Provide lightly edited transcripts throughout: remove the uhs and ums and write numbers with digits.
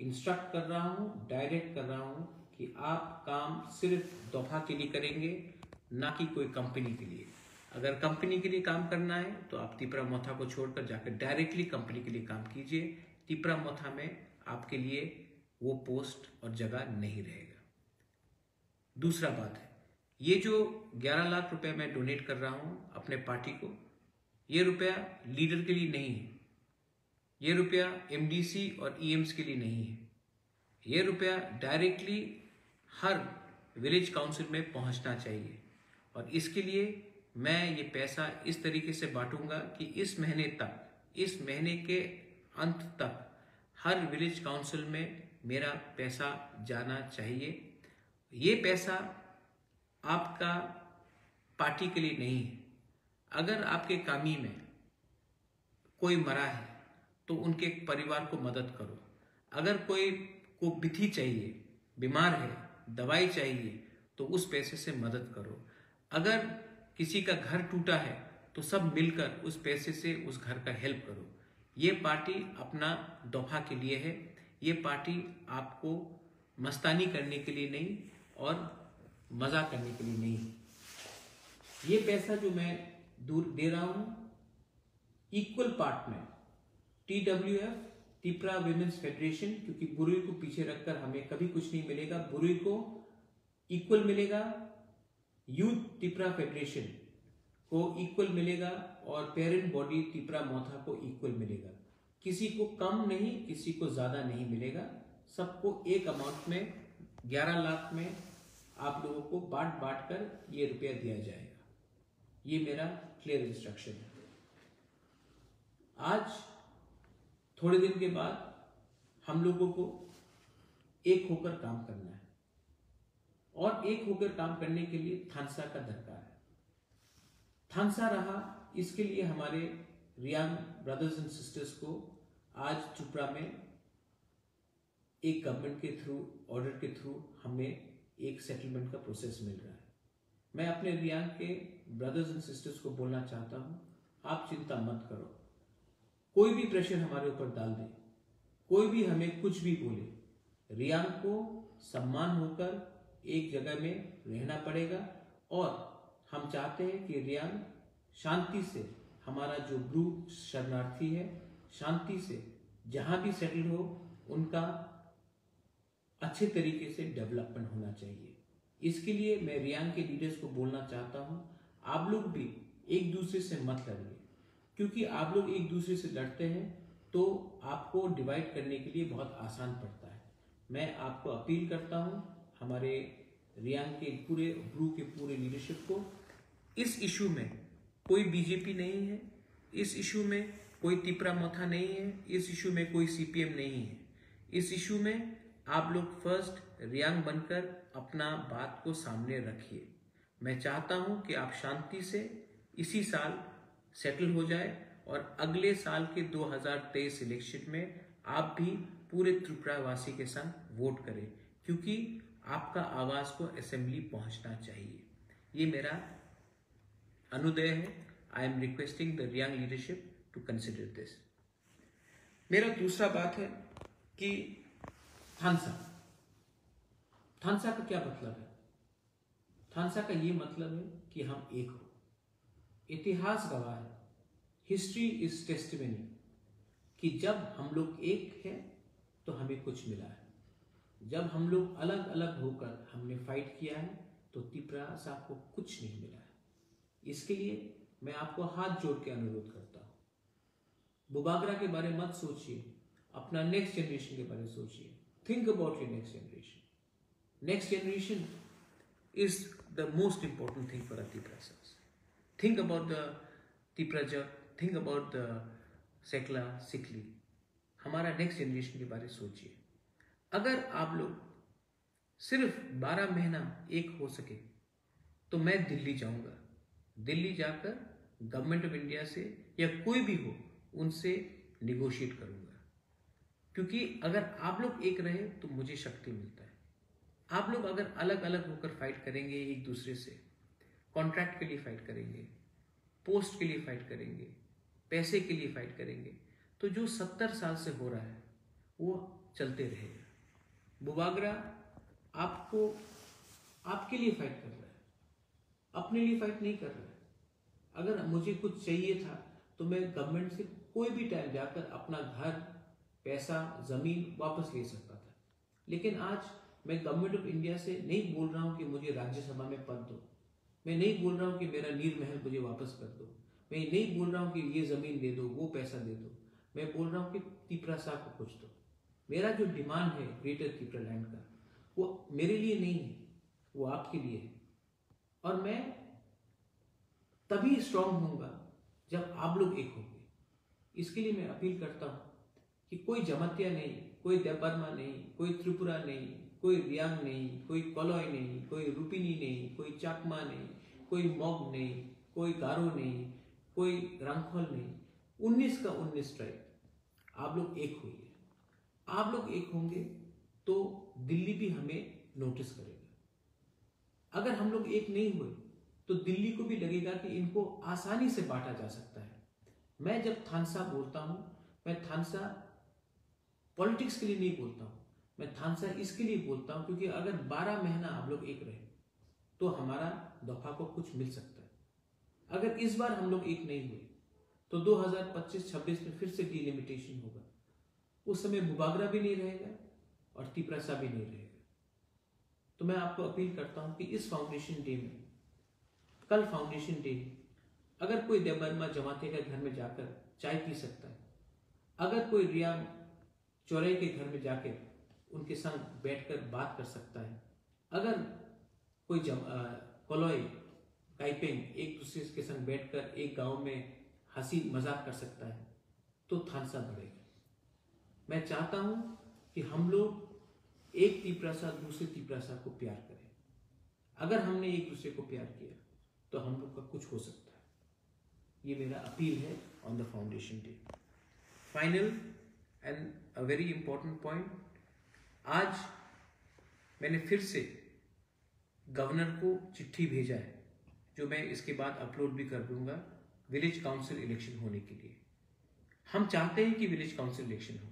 Instruct कर रहा हूँ, डायरेक्ट कर रहा हूँ कि आप काम सिर्फ दफा के लिए करेंगे, ना कि कोई कंपनी के लिए। अगर कंपनी के लिए काम करना है तो आप तिपरा मोथा को छोड़कर जाकर डायरेक्टली कंपनी के लिए काम कीजिए। तिपरा मोथा में आपके लिए वो पोस्ट और जगह नहीं रहेगा। दूसरा बात है, ये जो 11 लाख रुपए मैं डोनेट कर रहा हूं अपने पार्टी को, ये रुपया लीडर के लिए नहीं है, ये रुपया एमडीसी और ईएम्स के लिए नहीं है, ये रुपया डायरेक्टली हर विलेज काउंसिल में पहुंचना चाहिए। और इसके लिए मैं ये पैसा इस तरीके से बांटूंगा कि इस महीने तक, इस महीने के अंत तक हर विलेज काउंसिल में मेरा पैसा जाना चाहिए। ये पैसा आपका पार्टी के लिए नहीं है। अगर आपके कामी में कोई मरा है तो उनके परिवार को मदद करो। अगर कोई को बिथी चाहिए, बीमार है, दवाई चाहिए, तो उस पैसे से मदद करो। अगर किसी का घर टूटा है तो सब मिलकर उस पैसे से उस घर का हेल्प करो। ये पार्टी अपना दफा के लिए है, ये पार्टी आपको मस्तानी करने के लिए नहीं और मजा करने के लिए नहीं। ये पैसा जो मैं दूर दे रहा हूं इक्वल पार्ट में TWF, तिपरा विमेंस फेडरेशन, क्योंकि बुरुई को पीछे रखकर हमें कभी कुछ नहीं मिलेगा, बुरुई को इक्वल मिलेगा, यूथ तिपरा फेडरेशन को इक्वल मिलेगा और पेरेंट बॉडी तिपरा मोथा को इक्वल मिलेगा। किसी को कम नहीं, किसी को ज्यादा नहीं मिलेगा, सबको एक अमाउंट में 11 लाख में आप लोगों को बांट बांट कर ये रुपया दिया जाएगा। ये मेरा क्लियर इंस्ट्रक्शन है। आज थोड़े दिन के बाद हम लोगों को एक होकर काम करना है और एक होकर काम करने के लिए थानसा का दरकार है। थानसा रहा, इसके लिए हमारे रियांग ब्रदर्स एंड सिस्टर्स को आज चुपड़ा में एक गवर्नमेंट के थ्रू, ऑर्डर के थ्रू हमें एक सेटलमेंट का प्रोसेस मिल रहा है। मैं अपने रियांग के ब्रदर्स एंड सिस्टर्स को बोलना चाहता हूं, आप चिंता मत करो। कोई भी प्रेशर हमारे ऊपर डाल दे, कोई भी हमें कुछ भी बोले, रियांग को सम्मान होकर एक जगह में रहना पड़ेगा। और हम चाहते हैं कि रियांग शांति से, हमारा जो ब्रू शरणार्थी है, शांति से जहां भी सेटल हो, उनका अच्छे तरीके से डेवलपमेंट होना चाहिए। इसके लिए मैं रियांग के लीडर्स को बोलना चाहता हूं, आप लोग भी एक दूसरे से मत लड़िए, क्योंकि आप लोग एक दूसरे से लड़ते हैं तो आपको डिवाइड करने के लिए बहुत आसान पड़ता है। मैं आपको अपील करता हूं, हमारे रियांग के पूरे ब्रू के पूरे लीडरशिप को, इस इशू में कोई बीजेपी नहीं है, इस इशू में कोई तिपरा मोथा नहीं है, इस इशू में कोई सीपीएम नहीं है। इस इशू में आप लोग फर्स्ट रियांग बनकर अपना बात को सामने रखिए। मैं चाहता हूं कि आप शांति से इसी साल सेटल हो जाए और अगले साल के 2023 इलेक्शन में आप भी पूरे त्रिपुरावासी के संग वोट करें, क्योंकि आपका आवाज को असेंबली पहुंचना चाहिए। ये मेरा अनुदय है। I am requesting the Reang leadership to consider this. मेरा दूसरा बात है कि थानसा का क्या मतलब है? थानसा का ये मतलब है कि हम एक हो। इतिहास गवाह है, हिस्ट्री इज टेस्टिमनी, कि जब हम लोग एक हैं तो हमें कुछ मिला है। जब हम लोग अलग अलग होकर हमने फाइट किया है तो तिपरा साहब को कुछ नहीं मिला है। इसके लिए मैं आपको हाथ जोड़ के अनुरोध करता हूं, बुबागरा के बारे में मत सोचिए, अपना नेक्स्ट जनरेशन के बारे में सोचिए। Think about your next generation. Next generation is the most important thing for a Tipra साहब। थिंक अबाउट द तिपरा जग, थिंक अबाउट द सेकला सिकली। हमारा नेक्स्ट जनरेशन के बारे में सोचिए। अगर आप लोग सिर्फ 12 महीना एक हो सके तो मैं दिल्ली जाऊंगा। दिल्ली जाकर गवर्नमेंट ऑफ इंडिया से या कोई भी हो उनसे निगोशिएट करूंगा, क्योंकि अगर आप लोग एक रहे तो मुझे शक्ति मिलता है। आप लोग अगर अलग अलग होकर फाइट करेंगे, एक दूसरे से कॉन्ट्रैक्ट के लिए फाइट करेंगे, पोस्ट के लिए फाइट करेंगे, पैसे के लिए फाइट करेंगे, तो जो 70 साल से हो रहा है वो चलते रहेगा। बुबागरा आपको आपके लिए फाइट कर रहा है, अपने लिए फाइट नहीं कर रहा है। अगर मुझे कुछ चाहिए था तो मैं गवर्नमेंट से कोई भी टाइम जाकर अपना घर, पैसा, जमीन वापस ले सकता था। लेकिन आज मैं गवर्नमेंट ऑफ इंडिया से नहीं बोल रहा हूं कि मुझे राज्यसभा में पद दो, मैं नहीं बोल रहा हूं कि मेरा नीर महल मुझे वापस कर दो, मैं नहीं बोल रहा हूं कि ये जमीन दे दो, वो पैसा दे दो। मैं बोल रहा हूं कि तिपरासा को कुछ दो। मेरा जो डिमांड है ग्रेटर तिपरा लैंड का, वो मेरे लिए नहीं है, वो आपके लिए है। और मैं तभी स्ट्रांग होऊंगा जब आप लोग एक होंगे। इसके लिए मैं अपील करता हूं कि कोई जमतिया नहीं, कोई देबबर्मा नहीं, कोई त्रिपुरा नहीं, कोई रियांग नहीं, कोई कलॉय नहीं, कोई रुपिनी नहीं, कोई चाकमा नहीं, कोई मॉग नहीं, कोई गारो नहीं, कोई रंगखोल नहीं, 19 का 19 ट्राइब, आप लोग एक होइए। आप लोग एक होंगे तो दिल्ली भी हमें नोटिस करेगा। अगर हम लोग एक नहीं हुए तो दिल्ली को भी लगेगा कि इनको आसानी से बांटा जा सकता है। मैं जब थानसा बोलता हूं, मैं थानसा पॉलिटिक्स के लिए नहीं बोलता हूं, मैं थानसा इसके लिए बोलता हूं क्योंकि अगर 12 महीना आप लोग एक रहे तो हमारा दफा को कुछ मिल सकता है। अगर इस बार हम लोग एक नहीं हुए तो 2025-26 में फिर से डिलिमिटेशन होगा। उस समय बुबागरा भी नहीं रहेगा और तिपरासा भी नहीं रहेगा। तो मैं आपको अपील करता हूं कि इस फाउंडेशन डे में, कल फाउंडेशन डे, अगर कोई देबबर्मा जमाते के घर में जाकर चाय पी सकता है, अगर कोई रियांग चौरे के घर में जाकर उनके संग बैठकर बात कर सकता है, अगर कोई कोलोई काइपेंग एक दूसरे के संग बैठकर एक गांव में हंसी मजाक कर सकता है, तो थानसा बढ़ेगा। मैं चाहता हूं कि हम लोग एक तिपरासा दूसरे तिपरासा को प्यार करें। अगर हमने एक दूसरे को प्यार किया तो हम लोग का कुछ हो सकता है। ये मेरा अपील है on the foundation day. Final and a very important point, आज मैंने फिर से गवर्नर को चिट्ठी भेजा है, जो मैं इसके बाद अपलोड भी कर दूंगा, विलेज काउंसिल इलेक्शन होने के लिए। हम चाहते हैं कि विलेज काउंसिल इलेक्शन हो,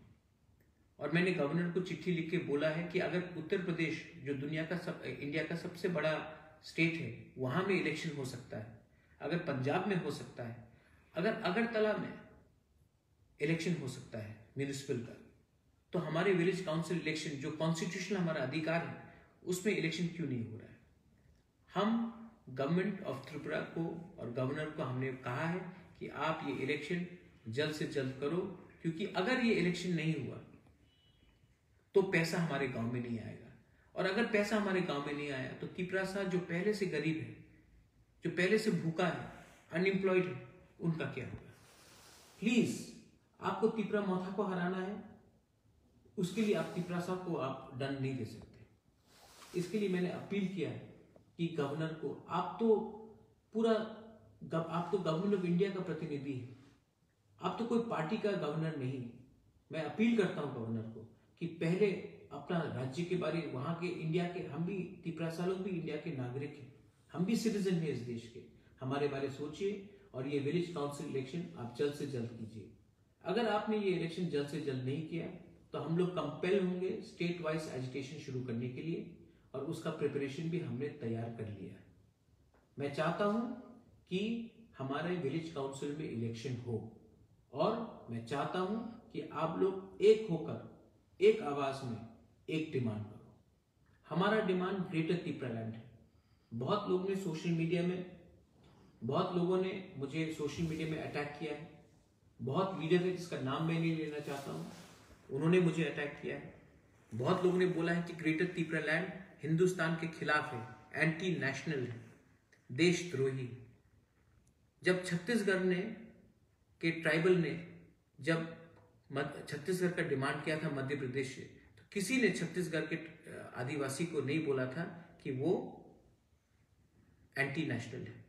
और मैंने गवर्नर को चिट्ठी लिख के बोला है कि अगर उत्तर प्रदेश, जो इंडिया का सबसे बड़ा स्टेट है, वहां में इलेक्शन हो सकता है, अगर पंजाब में हो सकता है, अगर अगरतला में इलेक्शन हो सकता है म्यूनिसिपल का, तो हमारे विलेज काउंसिल इलेक्शन, जो कॉन्स्टिट्यूशनल हमारा अधिकार है, उसमें इलेक्शन क्यों नहीं हो रहा है। हम गवर्नमेंट ऑफ त्रिपुरा को और गवर्नर को हमने कहा है कि आप ये इलेक्शन जल्द से जल्द करो, क्योंकि अगर ये इलेक्शन नहीं हुआ तो पैसा हमारे गांव में नहीं आएगा, और अगर पैसा हमारे गांव में नहीं आया तो तिपरासा जो पहले से गरीब है, जो पहले से भूखा है, अनएम्प्लॉयड है, उनका क्या होगा। प्लीज, आपको तिपरा मोथा को हराना है, उसके लिए आप तिपरासा को आप दंड नहीं दे सकते। इसके लिए मैंने अपील किया है कि गवर्नर को, आप तो गवर्नमेंट ऑफ इंडिया का प्रतिनिधि है, आप तो कोई पार्टी का गवर्नर नहीं। मैं अपील करता हूं गवर्नर को कि पहले अपना राज्य के बारे, वहां के इंडिया के, हम भी तिपरासा लोग भी इंडिया के नागरिक हैं, हम भी सिटीजन हैं इस देश के, हमारे बारे सोचिए, और ये विलेज काउंसिल इलेक्शन आप जल्द से जल्द कीजिए। अगर आपने ये इलेक्शन जल्द से जल्द नहीं किया तो हम लोग कंपेल होंगे स्टेट वाइज एजुटेशन शुरू करने के लिए, और उसका प्रिपरेशन भी हमने तैयार कर लिया है। मैं चाहता हूं कि हमारे विलेज काउंसिल में इलेक्शन हो, और मैं चाहता हूं कि आप लोग एक होकर, एक आवाज में एक डिमांड करो। हमारा डिमांड ग्रेटर तिपरा लैंड है। बहुत लोगों ने सोशल मीडिया में, बहुत लोगों ने मुझे सोशल मीडिया में अटैक किया है, बहुत लीडर है जिसका नाम मैं नहीं लेना चाहता हूं, उन्होंने मुझे अटैक किया है। बहुत लोगों ने बोला है कि ग्रेटर तिपरा लैंड हिंदुस्तान के खिलाफ है, एंटी नेशनल है, देशद्रोही। जब छत्तीसगढ़ ने के ट्राइबल ने जब छत्तीसगढ़ का डिमांड किया था मध्य प्रदेश से, तो किसी ने छत्तीसगढ़ के आदिवासी को नहीं बोला था कि वो एंटी नेशनल है।